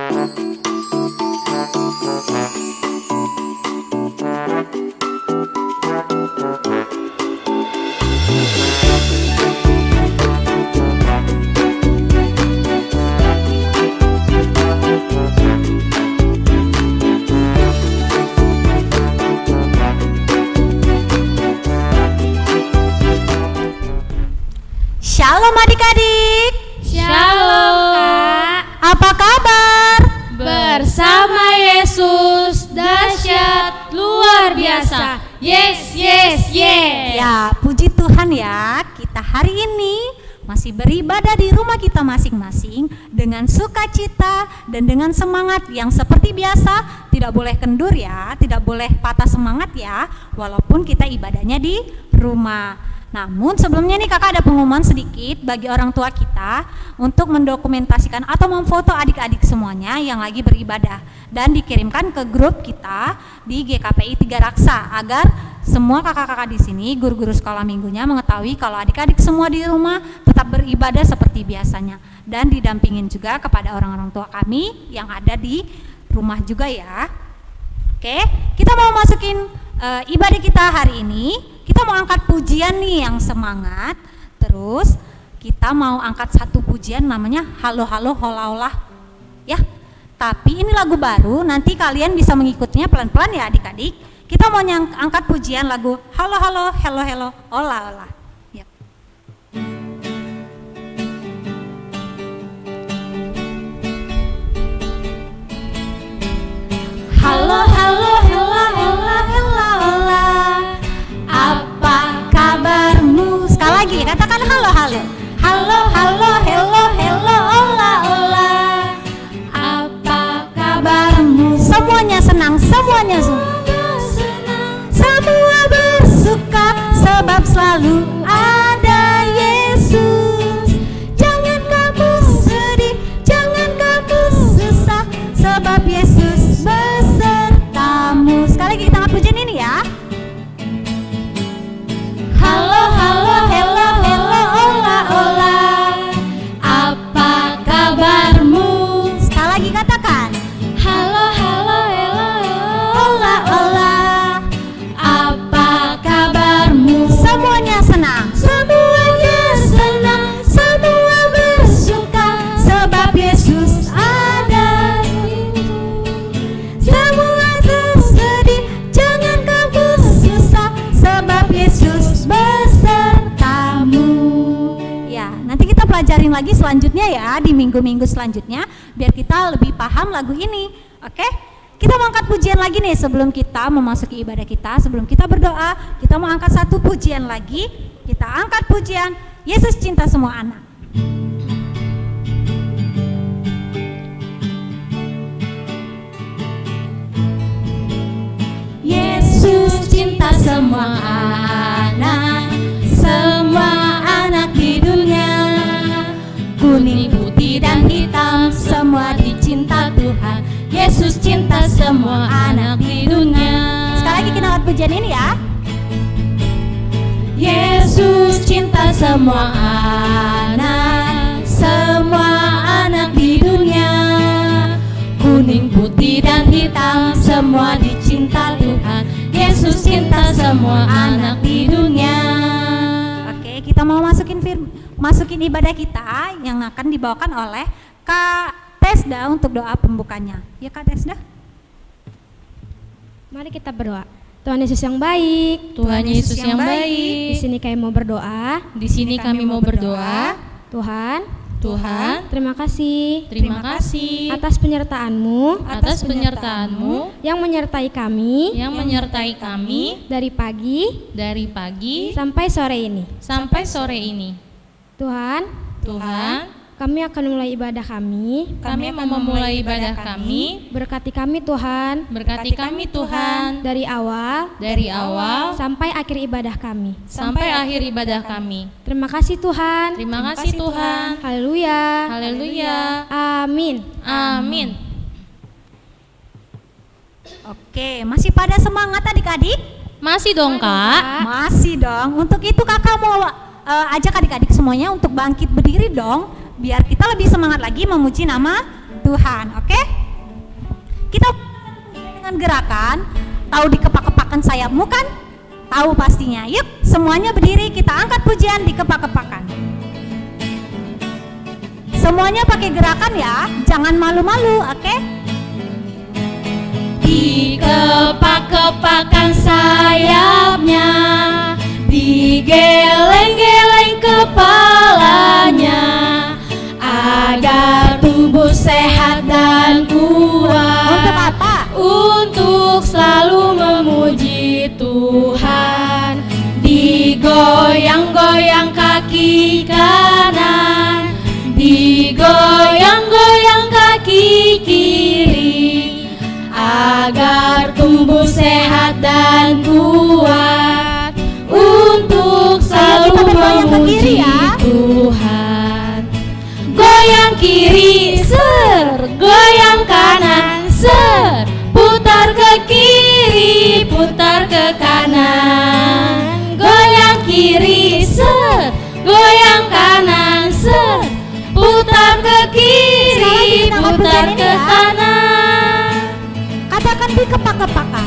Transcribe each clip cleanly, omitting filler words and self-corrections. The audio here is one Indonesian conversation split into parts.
Shalom adik-adik. Shalom Kak. Apa kabar? Bersama Yesus dahsyat luar biasa. Yes, yes, yes. Ya, puji Tuhan ya. Kita hari ini masih beribadah di rumah kita masing-masing dengan sukacita dan dengan semangat yang seperti biasa. Tidak boleh kendur ya, tidak boleh patah semangat ya, walaupun kita ibadahnya di rumah. Namun sebelumnya nih kakak ada pengumuman sedikit bagi orang tua kita untuk mendokumentasikan atau memfoto adik-adik semuanya yang lagi beribadah dan dikirimkan ke grup kita di GKPI 3 Raksa agar semua kakak-kakak di sini, guru-guru sekolah minggunya mengetahui kalau adik-adik semua di rumah tetap beribadah seperti biasanya dan didampingin juga kepada orang-orang tua kami yang ada di rumah juga ya. Oke, kita mau masukin ibadah kita hari ini. Kita mau angkat pujian nih yang semangat. Terus kita mau angkat satu pujian namanya Halo Halo Hola Hola ya. Tapi ini lagu baru, nanti kalian bisa mengikutinya pelan-pelan ya adik-adik. Kita mau angkat pujian lagu Halo Halo Hello Hello Hola Hola. Yep. Halo halo hela hela hela hola. Apa kabarmu? Sekali lagi katakan halo halo. Halo halo hello hello hola hola. Apa kabarmu? Semuanya senang, semuanya senang. Semua bersuka sebab selalu ada Yesus. Jangan kamu sedih, jangan kamu susah sebab Yesus besertamu. Sekali lagi kita angkat pujian ini ya. Halo halo hello hello hola hola. Apa kabarmu? Sekali lagi katakan. Halo halo hello hola hola. Apa kabarmu? Semuanya senang. Semuanya senang. Semua bersuka sebab Yesus ada. Semua sedih, jangan kamu susah sebab Yesus besertamu. Ya, nanti kita pelajarin lagi selanjutnya ya di minggu-minggu selanjutnya biar kita lebih paham lagu ini. Oke? Kita mau angkat pujian lagi nih sebelum kita memasuki ibadah kita. Sebelum kita berdoa, kita mau angkat satu pujian lagi. Kita angkat pujian Yesus cinta semua anak. Yesus cinta semua anak di dunia. Kuning, putih, dan hitam, semua dicinta Tuhan. Yesus cinta semua anak di dunia. Sekali lagi kita angkat pujian ini ya. Yesus cinta semua anak di dunia. Kuning, putih, dan hitam, semua dicinta Tuhan. Yesus cinta semua anak di dunia. Oke, kita mau masukin ibadah kita yang akan dibawakan oleh Kak Tesda untuk doa pembukanya. Ya Kak Tesda. Mari kita berdoa. Tuhan Yesus yang baik. Tuhan Yesus yang baik. Di sini kami mau berdoa. Di sini kami mau berdoa. Tuhan, Terima kasih atas penyertaan-Mu yang menyertai kami dari pagi sampai sore ini. Tuhan, kami akan memulai ibadah kami. Berkati kami Tuhan. Dari awal sampai akhir ibadah kami. Terima kasih Tuhan. Haleluya. Amin. Oke, masih pada semangat adik-adik? Masih dong Kak. Masih dong. Untuk itu kakak mau ajak adik-adik semuanya untuk bangkit berdiri dong, biar kita lebih semangat lagi memuji nama Tuhan. Oke? dengan gerakan, tahu dikepak-kepakan sayapmu kan? Tahu pastinya. Yuk, semuanya berdiri, kita angkat pujian dikepak-kepakan. Semuanya pakai gerakan ya, jangan malu-malu, oke? Dikepak-kepakan sayapnya, digeleng-geleng kepalanya, agar tubuh sehat dan kuat. Untuk apa? Untuk selalu memuji Tuhan. Digoyang-goyang kaki kanan, digoyang-goyang kaki kiri, agar tumbuh sehat dan kuat. Untuk selalu memuji Tuhan. Goyang kiri, ser, goyang kanan, ser, putar ke kiri, putar ke kanan. Goyang kiri, ser, goyang kanan, ser, putar ke kiri, putar ke kanan. Katakan dikepak-kepakan.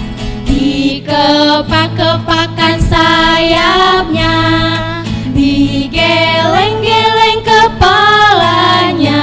Dikepak-kepakan sayapnya, digeleng-geleng kepalanya,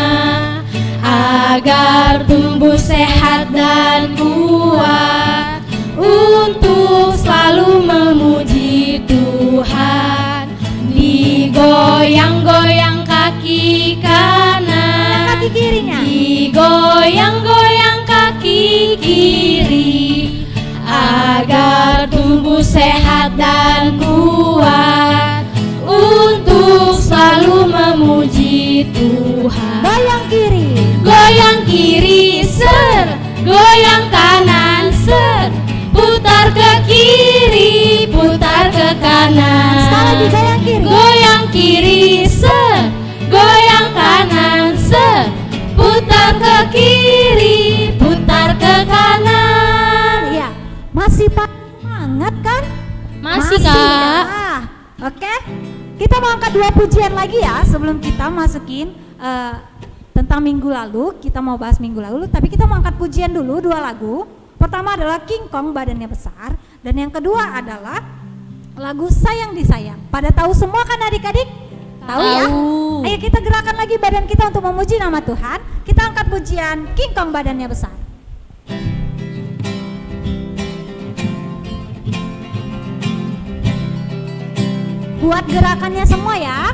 agar tumbuh sehat dan kuat. Untuk selalu memuji Tuhan. Digoyang-goyang kaki kanan, Kaki kirinya. digoyang-goyang kaki kiri, agar tumbuh sehat dan kuat. Untuk selalu memuji Tuhan. Goyang kiri. Goyang kiri, ser, goyang kanan, ser, putar ke kiri, putar ke kanan. Sekali lagi goyang kiri. Goyang kiri, ser, goyang kanan, ser, putar ke kiri, putar ke kanan. Iya, masih semangat kan? Masih, Kak. Ya. Oke, kita mau angkat 2 pujian lagi ya sebelum kita masukin tentang minggu lalu. Kita mau bahas minggu lalu, tapi kita mau angkat pujian dulu 2 lagu. Pertama adalah King Kong badannya besar, dan yang kedua adalah lagu Sayang Disayang. Pada tahu semua kan adik-adik? Tahu ya? Ayo kita gerakan lagi badan kita untuk memuji nama Tuhan. Kita angkat pujian King Kong badannya besar. Buat gerakannya semua ya.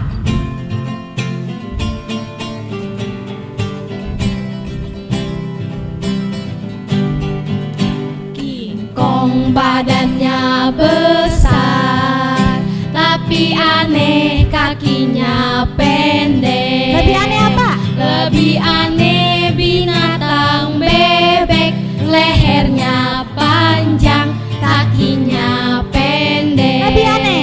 King Kong badannya besar, tapi aneh kakinya pendek. Lebih aneh apa? Lebih aneh binatang bebek, lehernya panjang, kakinya pendek. Lebih aneh.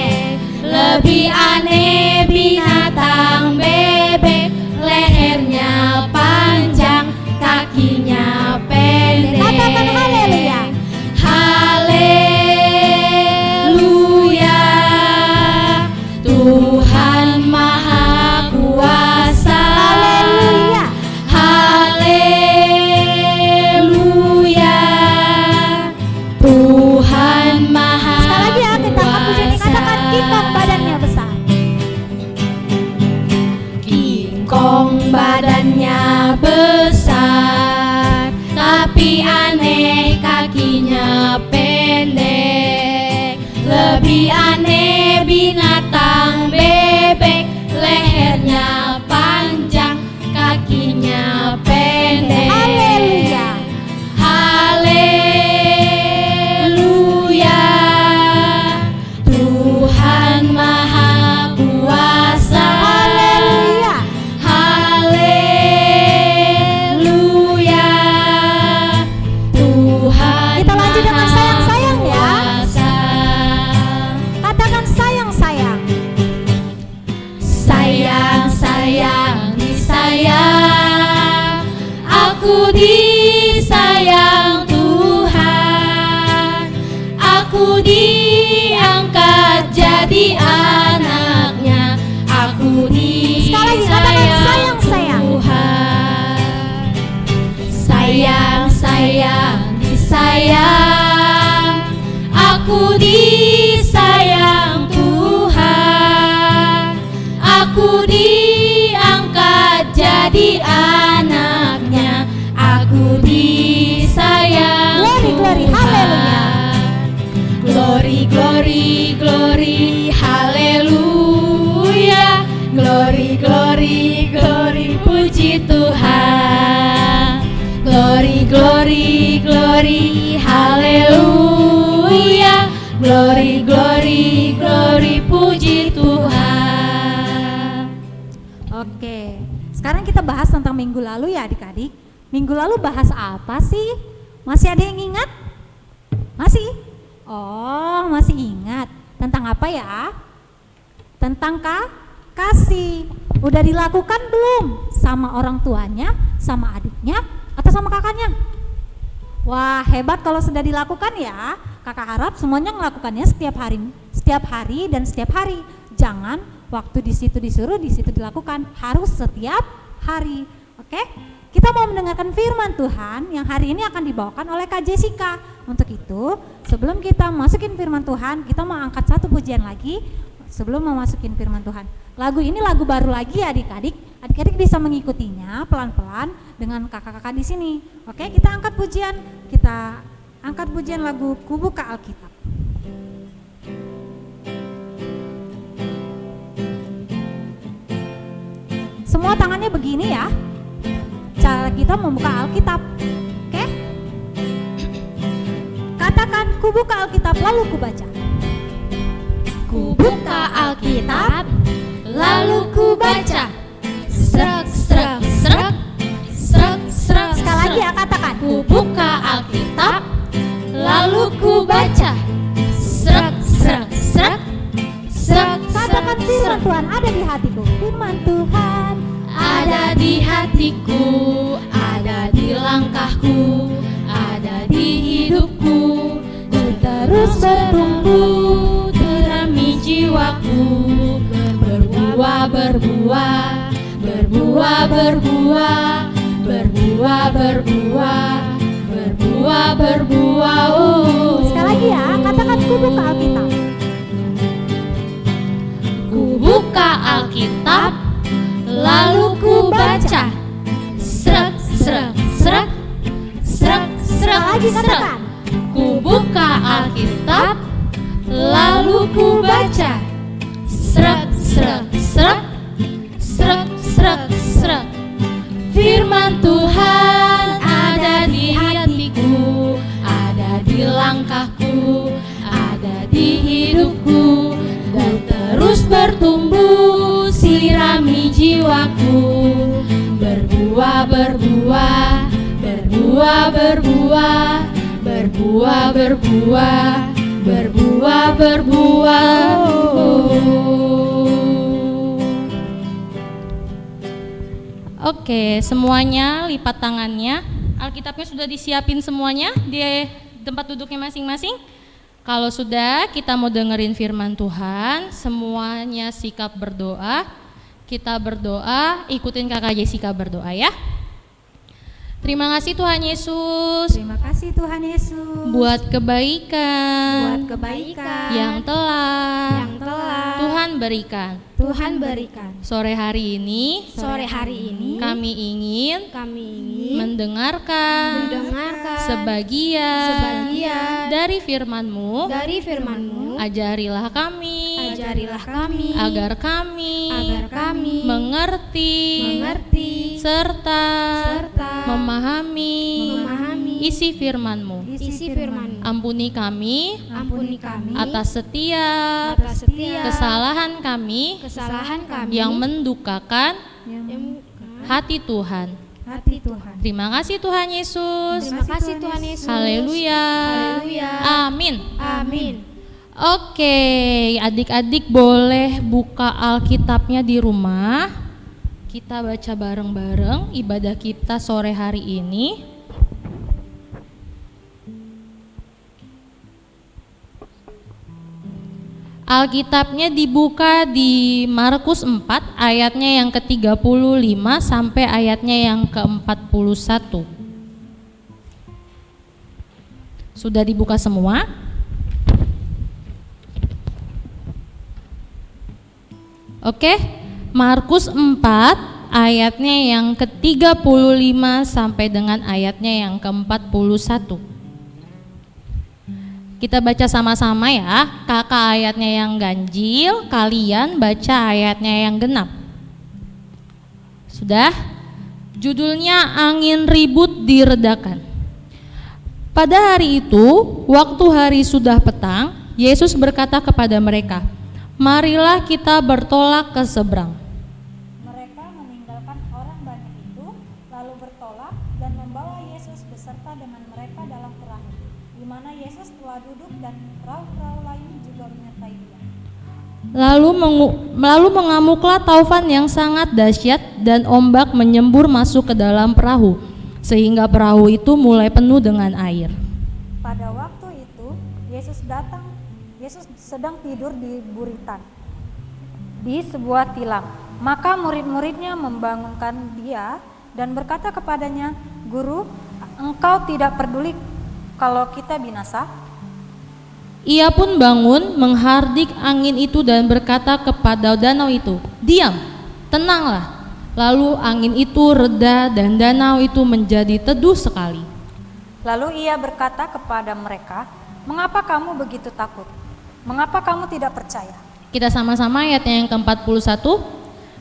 Lebih aneh binatang bebek, lehernya panjang, kakinya pendek. Katakan haleluya. Haleluya, Tuhan Maha Kuasa. Haleluya. Haleluya, Tuhan Maha Sekali lagi ya, kita angkat pujian ini. Katakan King Kong badannya besar. King Kong badannya besar, tapi aneh kakinya pendek. Lebih aneh binatang bebek, lehernya panjang, kakinya pendek. Haleluya. Haleluya, Tuhan Maha Kuasa. Haleluya. Haleluya, Tuhan Kita lanjut dengan Maha sayang-sayang ya. Kuasa. Katakan sayang-sayang. Sayang, sayang, disayang, aku disayang Tuhan. Aku diangkat jadi anaknya. Aku Sekali lagi, katakan disayang sayang-sayang. Tuhan. Sayang, sayang, disayang, Aku disayang Tuhan, aku diangkat jadi anaknya, aku disayang Glory, glory, Tuhan. Glory, glory, glory, haleluya. Glory, glory, glory, puji Tuhan. Glory, glory, glory, haleluya. Glory, glory, glory, puji Tuhan. Oke, sekarang kita bahas tentang minggu lalu ya adik-adik. Minggu lalu bahas apa sih? Masih ada yang ingat? Masih? Oh, masih ingat. Tentang apa ya? Tentang kasih. Udah dilakukan belum? Sama orang tuanya, sama adiknya, atau sama kakaknya? Wah, hebat kalau sudah dilakukan ya. Kakak harap semuanya melakukannya setiap hari dan setiap hari. Jangan waktu di situ disuruh, di situ dilakukan. Harus setiap hari. Oke? Kita mau mendengarkan firman Tuhan yang hari ini akan dibawakan oleh Kak Jessica. Untuk itu, sebelum kita masukin firman Tuhan, kita mau angkat satu pujian lagi sebelum memasukin firman Tuhan. Lagu ini lagu baru lagi ya adik-adik. Adik-adik bisa mengikutinya pelan-pelan dengan kakak-kakak di sini. Oke, kita angkat pujian. Kita angkat pujian lagu Ku Buka Alkitab. Semua tangannya begini ya. Cara kita membuka Alkitab. Oke? Katakan ku buka Alkitab lalu ku baca. Ku buka Alkitab, lalu ku baca. Srek, srek, srek, srek, srek. Sekali lagi ya katakan. Ku buka Alkitab, lalu ku baca. Srek, srek, srek, srek, Katakan srek, firman srek. Tuhan ada di hatiku. Firman Tuhan Ada di hatiku, ada di langkahku, ada di hidupku. Terus bertumbuh, terami jiwaku. Berbuah, berbuah, berbuah, berbuah, berbuah, berbuah, berbuah, berbuah. Sekali lagi ya, katakan ku buka Alkitab. Ku buka Alkitab, lalu ku baca. Srek, srek, srek, srek, srek, Lagi srek. katakan. Ku buka Alkitab, lalu ku baca. Srek, srek, srek, srek, srek, srek. Firman Tuhan ada di hatiku, ada di langkahku, ada di hidupku, dan terus bertumbuh, sirami jiwaku. Berbuah, berbuah, berbuah, berbuah, berbuah, berbuah, berbuah, berbuah. Oke, semuanya lipat tangannya. Alkitabnya sudah disiapin semuanya di tempat duduknya masing-masing. Kalau sudah, kita mau dengerin firman Tuhan. Semuanya sikap berdoa. Kita berdoa, ikutin kakak Jessica berdoa ya. Terima kasih Tuhan Yesus Terima kasih Tuhan Yesus buat kebaikan yang telah Tuhan berikan. Sore hari ini kami ingin mendengarkan sebagian dari firman-Mu. Ajarilah kami agar kami mengerti serta memahami isi firman-Mu. Ampuni kami atas setiap kesalahan kami yang mendukakan hati Tuhan. Terima kasih Tuhan Yesus. Haleluya. Amin. Oke, adik-adik boleh buka Alkitabnya di rumah. Kita baca bareng-bareng ibadah kita sore hari ini. Alkitabnya dibuka di Markus 4 ayatnya yang ke-35 sampai ayatnya yang ke-41. Sudah dibuka semua? Oke, Markus 4 ayatnya yang ke-35 sampai dengan ayatnya yang ke-41. Kita baca sama-sama ya. Kakak ayatnya yang ganjil, kalian baca ayatnya yang genap. Sudah? Judulnya angin ribut diredakan. Pada hari itu, waktu hari sudah petang, Yesus berkata kepada mereka, "Marilah kita bertolak ke seberang." Mereka meninggalkan orang banyak itu, lalu bertolak dan membawa Yesus beserta dengan mereka dalam perahu, di mana Yesus telah duduk dan perahu-perahu lain juga menyertai Dia. Lalu mengamuklah taufan yang sangat dahsyat dan ombak menyembur masuk ke dalam perahu, sehingga perahu itu mulai penuh dengan air. Pada waktu itu Yesus sedang tidur di buritan di sebuah tilam. Maka murid-muridnya membangunkan Dia dan berkata kepadanya, "Guru, engkau tidak peduli kalau kita binasa?" Ia pun bangun, menghardik angin itu dan berkata kepada danau itu, "Diam, tenanglah." Lalu angin itu reda dan danau itu menjadi teduh sekali. Lalu Ia berkata kepada mereka, "Mengapa kamu begitu takut? Mengapa kamu tidak percaya?" Kita sama-sama ayatnya yang ke-41.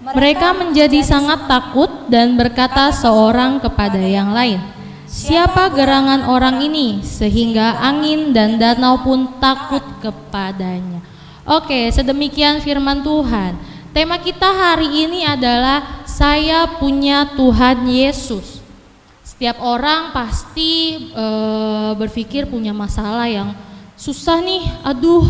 Mereka menjadi sangat takut dan berkata seorang kepada yang lain, "Siapa gerangan orang ini sehingga angin dan danau pun takut kepadanya?" Oke, sedemikian firman Tuhan. Tema kita hari ini adalah saya punya Tuhan Yesus. Setiap orang pasti berpikir punya masalah yang susah nih. Aduh,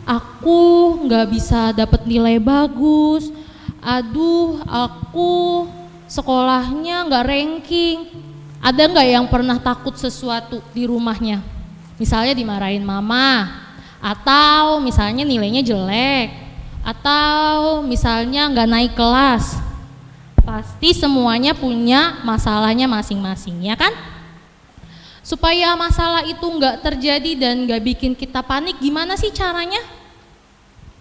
aku nggak bisa dapat nilai bagus. Aduh, aku sekolahnya nggak ranking. Ada nggak yang pernah takut sesuatu di rumahnya? Misalnya dimarahin mama, atau misalnya nilainya jelek, atau misalnya nggak naik kelas. Pasti semuanya punya masalahnya masing-masing, ya kan? Supaya masalah itu nggak terjadi dan nggak bikin kita panik, gimana sih caranya?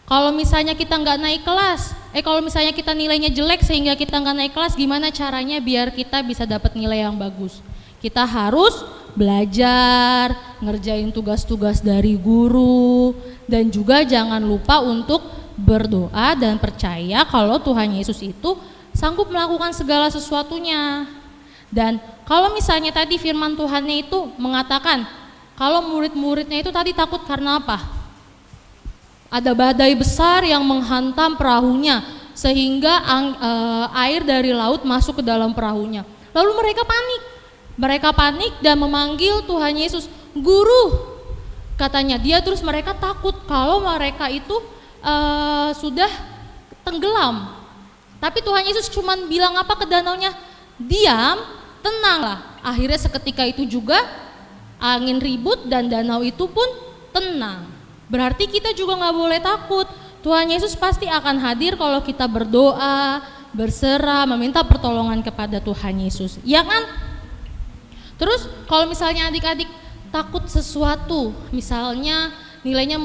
Kalau misalnya kita nggak naik kelas, kalau misalnya kita nilainya jelek sehingga kita nggak naik kelas, gimana caranya biar kita bisa dapat nilai yang bagus? Kita harus belajar, ngerjain tugas-tugas dari guru, dan juga jangan lupa untuk berdoa dan percaya kalau Tuhan Yesus itu sanggup melakukan segala sesuatunya. Dan kalau misalnya tadi firman Tuhannya itu mengatakan kalau murid-muridnya itu tadi takut karena apa? Ada badai besar yang menghantam perahunya sehingga air dari laut masuk ke dalam perahunya. Lalu mereka panik. Mereka panik dan memanggil Tuhan Yesus, "Guru," katanya dia. Terus mereka takut kalau mereka itu sudah tenggelam. Tapi Tuhan Yesus cuma bilang apa ke danaunya? "Diam, tenanglah." Akhirnya seketika itu juga angin ribut dan danau itu pun tenang. Berarti kita juga nggak boleh takut. Tuhan Yesus pasti akan hadir kalau kita berdoa, berserah, meminta pertolongan kepada Tuhan Yesus, ya kan? Terus kalau misalnya adik-adik takut sesuatu, misalnya nilainya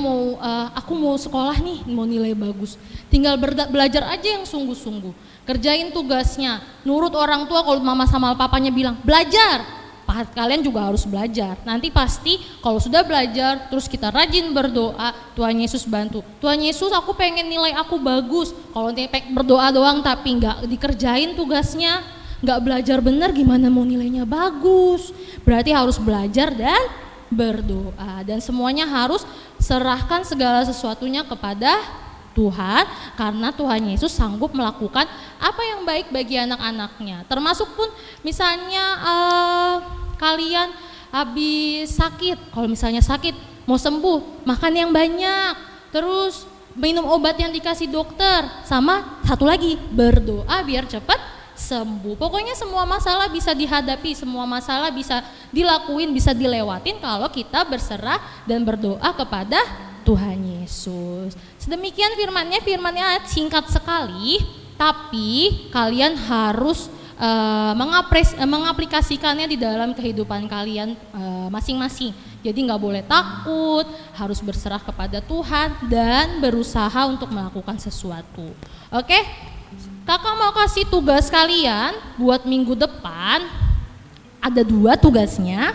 aku mau sekolah nih, mau nilai bagus, tinggal belajar aja yang sungguh-sungguh, kerjain tugasnya, nurut orang tua. Kalau mama sama papanya bilang belajar, kalian juga harus belajar. Nanti pasti kalau sudah belajar, terus kita rajin berdoa, Tuhan Yesus bantu. "Tuhan Yesus, aku pengen nilai aku bagus." Kalau berdoa doang tapi nggak dikerjain tugasnya, nggak belajar benar, gimana mau nilainya bagus? Berarti harus belajar dan berdoa, dan semuanya harus serahkan segala sesuatunya kepada Tuhan, karena Tuhan Yesus sanggup melakukan apa yang baik bagi anak-anaknya. Termasuk pun misalnya kalian habis sakit, kalau misalnya sakit mau sembuh, makan yang banyak, terus minum obat yang dikasih dokter, sama satu lagi berdoa biar cepat sembuh. Pokoknya semua masalah bisa dihadapi, semua masalah bisa dilakuin, bisa dilewatin kalau kita berserah dan berdoa kepada Tuhan Yesus. Sedemikian firmannya singkat sekali, tapi kalian harus mengaplikasikannya di dalam kehidupan kalian masing-masing. Jadi nggak boleh takut, harus berserah kepada Tuhan dan berusaha untuk melakukan sesuatu. Oke? Kakak mau kasih tugas kalian buat minggu depan. Ada 2 tugasnya.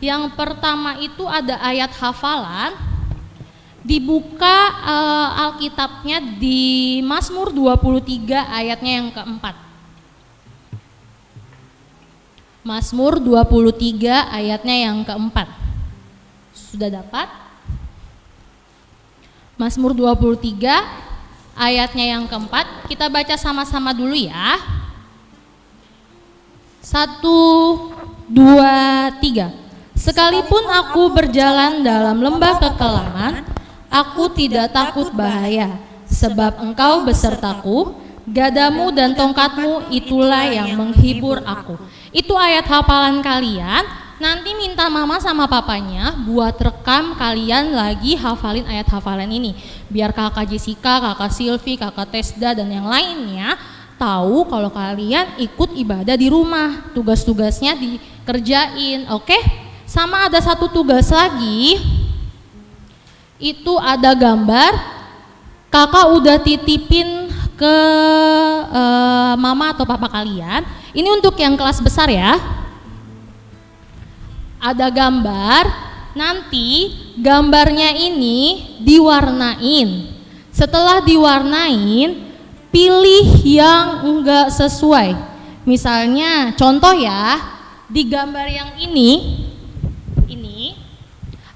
Yang pertama itu ada ayat hafalan. Dibuka Alkitabnya di Mazmur 23 ayatnya yang keempat. Mazmur 23 ayatnya yang keempat. Sudah dapat? Mazmur 23 ayatnya yang keempat, kita baca sama-sama dulu ya. 1, 2, 3. Sekalipun aku berjalan dalam lembah kekelaman, aku tidak takut bahaya, sebab Engkau besertaku, gadamu dan tongkatmu itulah yang menghibur aku. Itu ayat hafalan kalian. Nanti minta mama sama papanya buat rekam kalian lagi hafalin ayat hafalan ini. Biar kakak Jessica, kakak Silvi, kakak Tesda dan yang lainnya tahu kalau kalian ikut ibadah di rumah. Tugas-tugasnya dikerjain, oke? Sama ada 1 tugas lagi. Itu ada gambar. Kakak udah titipin ke mama atau papa kalian. Ini untuk yang kelas besar ya. Ada gambar, nanti gambarnya ini diwarnain. Setelah diwarnain, pilih yang enggak sesuai. Misalnya, contoh ya, di gambar yang ini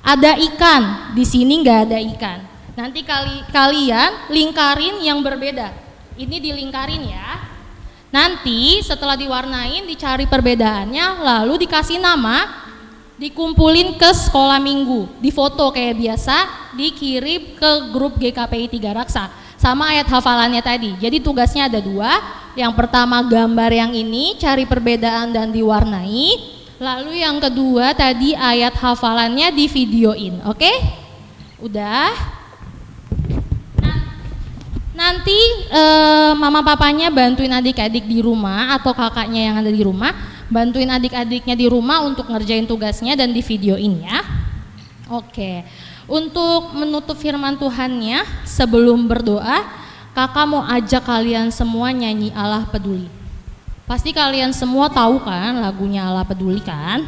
ada ikan, di sini enggak ada ikan. Nanti kalian lingkarin yang berbeda. Ini dilingkarin ya. Nanti setelah diwarnain, dicari perbedaannya, lalu dikasih nama. Dikumpulin ke sekolah minggu, difoto kayak biasa, dikirim ke grup GKPI 3 Raksa sama ayat hafalannya tadi. Jadi tugasnya ada 2. Yang pertama gambar yang ini, cari perbedaan dan diwarnai. Lalu yang kedua tadi ayat hafalannya di videoin. Oke? Udah? Nanti mama papanya bantuin adik-adik di rumah atau kakaknya yang ada di rumah, bantuin adik-adiknya di rumah untuk ngerjain tugasnya dan di videoin ya. Oke. Untuk menutup firman Tuhannya, sebelum berdoa, kakak mau ajak kalian semua nyanyi Allah Peduli. Pasti kalian semua tahu kan lagunya Allah Peduli kan?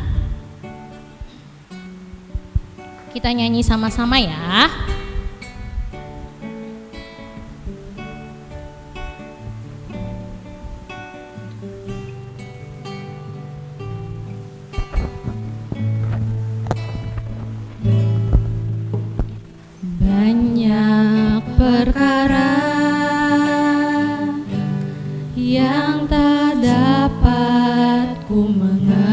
Kita nyanyi sama-sama ya. Banyak perkara yang tak dapat ku mengerti,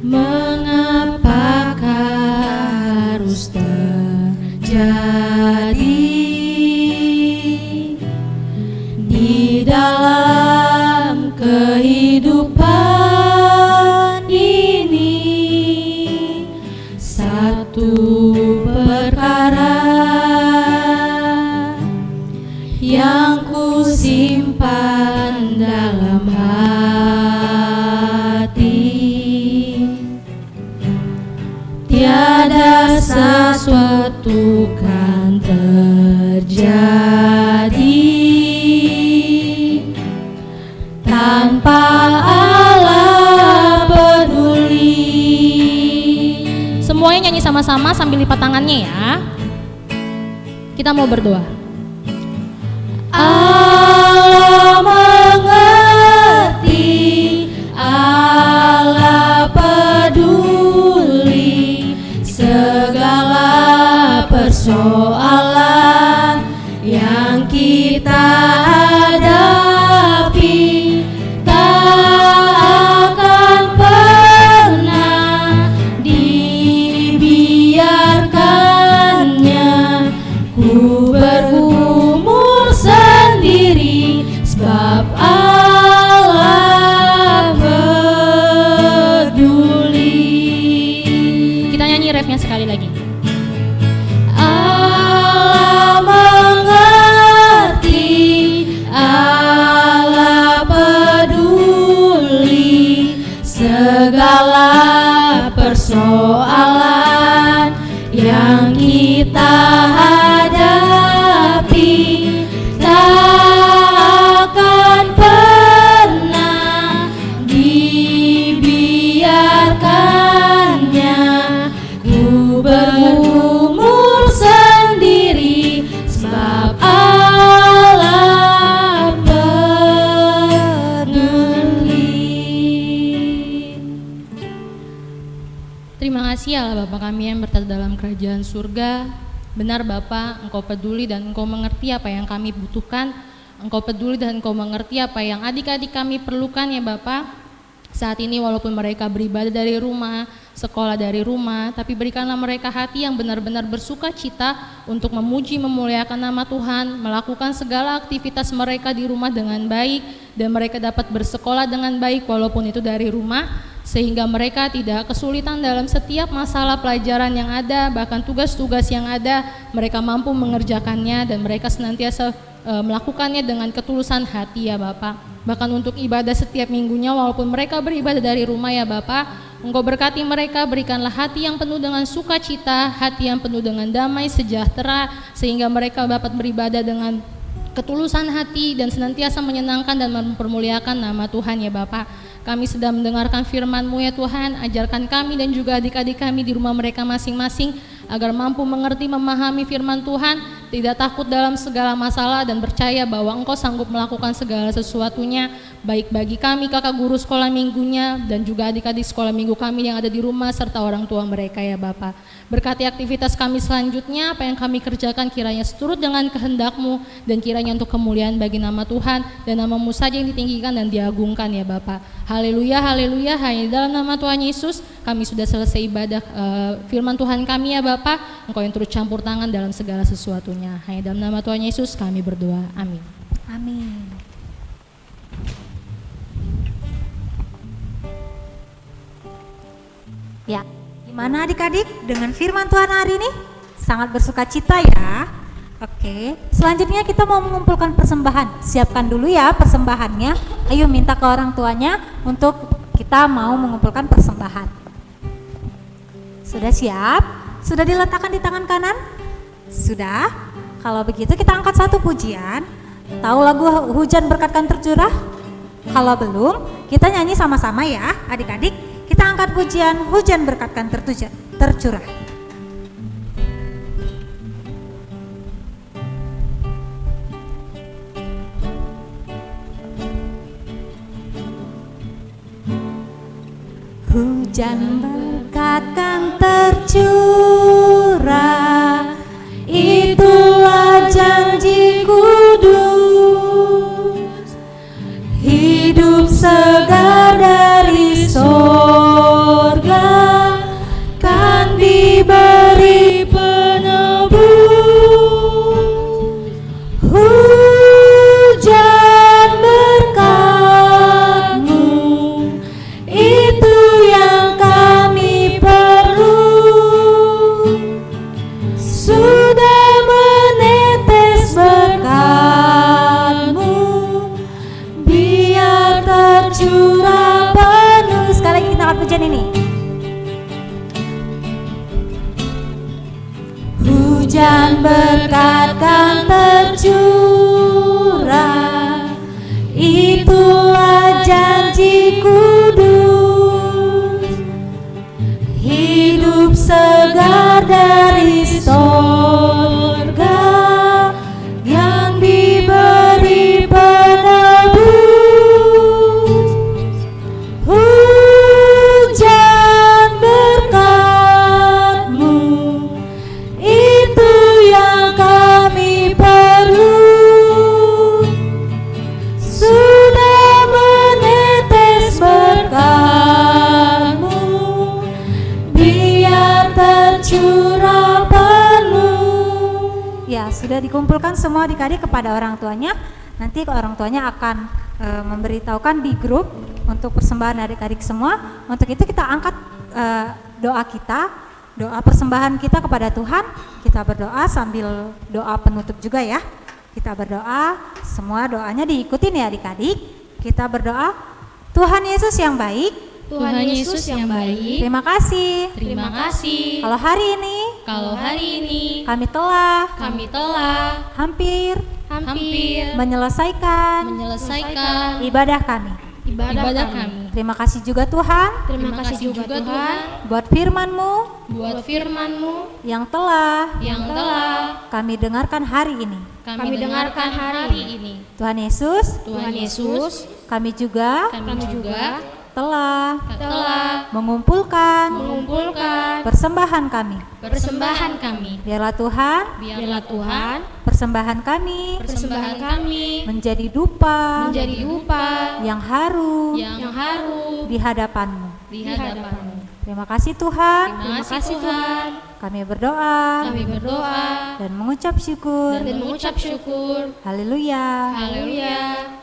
mengapakah harus terjadi di dalam kehidupan ini. Satu perkara yang ku simpan dalam hati, tiada sesuatu kan terjadi tanpa Allah peduli. Semuanya nyanyi sama-sama sambil lipat tangannya ya. Kita mau berdoa. Allah mengerti, Allah peduli segala persoalan yang kita hadapi. Tak akan pernah dibiarkannya ku berguna kasih Allah Bapa kami yang berada dalam kerajaan surga. Benar Bapa, Engkau peduli dan Engkau mengerti apa yang kami butuhkan. Engkau peduli dan Engkau mengerti apa yang adik-adik kami perlukan ya Bapa. Saat ini walaupun mereka beribadah dari rumah, sekolah dari rumah, tapi berikanlah mereka hati yang benar-benar bersuka cita untuk memuji memuliakan nama Tuhan, melakukan segala aktivitas mereka di rumah dengan baik, dan mereka dapat bersekolah dengan baik walaupun itu dari rumah, sehingga mereka tidak kesulitan dalam setiap masalah pelajaran yang ada, bahkan tugas-tugas yang ada, mereka mampu mengerjakannya dan mereka senantiasa melakukannya dengan ketulusan hati ya Bapak. Bahkan untuk ibadah setiap minggunya walaupun mereka beribadah dari rumah ya Bapak, Engkau berkati mereka, berikanlah hati yang penuh dengan sukacita, hati yang penuh dengan damai sejahtera, sehingga mereka dapat beribadah dengan ketulusan hati dan senantiasa menyenangkan dan mempermuliakan nama Tuhan ya Bapak. Kami sedang mendengarkan firman-Mu ya Tuhan, ajarkan kami dan juga adik-adik kami di rumah mereka masing-masing agar mampu mengerti, memahami firman Tuhan, tidak takut dalam segala masalah dan percaya bahwa Engkau sanggup melakukan segala sesuatunya, baik bagi kami kakak guru sekolah minggunya dan juga adik-adik sekolah minggu kami yang ada di rumah serta orang tua mereka ya Bapak. Berkati aktivitas kami selanjutnya, apa yang kami kerjakan kiranya seturut dengan kehendak-Mu dan kiranya untuk kemuliaan bagi nama Tuhan dan nama-Mu saja yang ditinggikan dan diagungkan ya Bapak. Haleluya, haleluya, hanya dalam nama Tuhan Yesus kami sudah selesai ibadah firman Tuhan kami ya Bapak. Engkau yang turut campur tangan dalam segala sesuatunya. Hanya dalam nama Tuhan Yesus kami berdoa, amin. Amin. Ya, gimana adik-adik dengan firman Tuhan hari ini? Sangat bersuka cita ya. Oke, selanjutnya kita mau mengumpulkan persembahan. Siapkan dulu ya persembahannya. Ayo minta ke orang tuanya untuk kita mau mengumpulkan persembahan. Sudah siap? Sudah diletakkan di tangan kanan? Sudah? Kalau begitu kita angkat satu pujian. Tahu lagu Hujan Berkatkan Tercurah? Kalau belum, kita nyanyi sama-sama ya adik-adik. Kita angkat pujian Hujan Berkatkan Tercurah. Hujan berkatkan tercurah, itulah janji kudus. Hidup segar dari sorga kan diberi penebus. Hujan berkat-Mu itu yang kami perlu. Sudah menetes berkat-Mu, biar tercurah penuh. Sekali lagi kita angkat pujian ini. Hujan berkat kan tercurah, itulah janji kudus. Hidup segar dari sorga yang diberi penebus. Hujan berkat-Mu itu yang kami perlu. Sudah menetes berkat-Mu, biar tercurah penuh. Ya, sudah dikumpulkan semua adik-adik kepada orang tuanya. Nanti orang tuanya akan memberitahukan di grup untuk persembahan adik-adik semua. Untuk itu kita angkat doa kita, doa persembahan kita kepada Tuhan. Kita berdoa sambil doa penutup juga ya. Kita berdoa, semua doanya diikutin ya adik-adik. Kita berdoa, Tuhan Yesus yang baik, Tuhan Yesus yang baik, terima kasih. terima kasih. Kalau hari ini kami telah hampir menyelesaikan ibadah kami. Terima kasih juga Tuhan Terima kasih juga Tuhan buat firman-Mu buat firman-Mu yang telah kami dengarkan hari ini. kami dengarkan hari ini. Tuhan Yesus, Tuhan Yesus, kami juga kami juga telah mengumpulkan persembahan kami. Biarlah Tuhan persembahan kami menjadi dupa yang harum di hadapan-Mu. Terima kasih Tuhan. Kami berdoa dan mengucap syukur. Haleluya.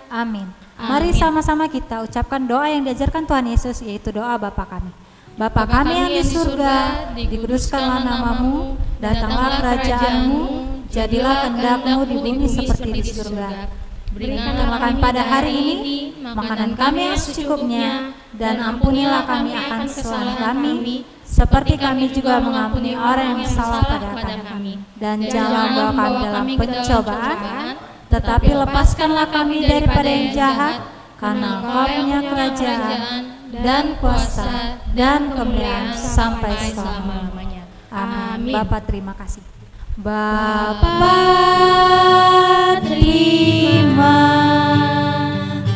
Amin. Mari sama-sama kita ucapkan doa yang diajarkan Tuhan Yesus, yaitu doa Bapa kami. Bapa kami yang di surga, dikuduskanlah nama-Mu, datanglah kerajaan-Mu, jadilah kehendak-Mu di bumi seperti di surga. Berikanlah kami pada hari ini makanan kami yang secukupnya, dan ampunilah kami akan kesalahan kami, seperti kami juga mengampuni orang yang salah pada kami. Dan jangan bawa kami dalam pencobaan, tetapi lepaskanlah kami daripada yang jahat, karena Engkau punya kerajaan dan kuasa dan kemuliaan sampai selama-lamanya. Amin. Bapak terima kasih. Bapa terima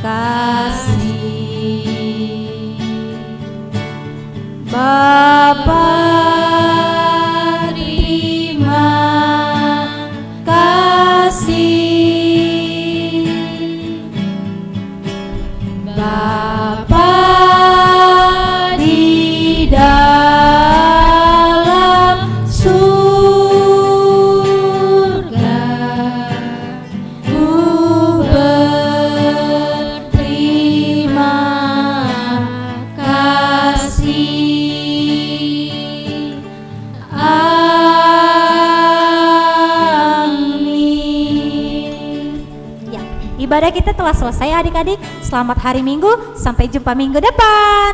kasih. Bapa terima kasih. Bapa di dalam surga, ku berterima kasih. Amin. Ya, ibadah kita telah selesai adik-adik. Selamat hari Minggu, sampai jumpa minggu depan.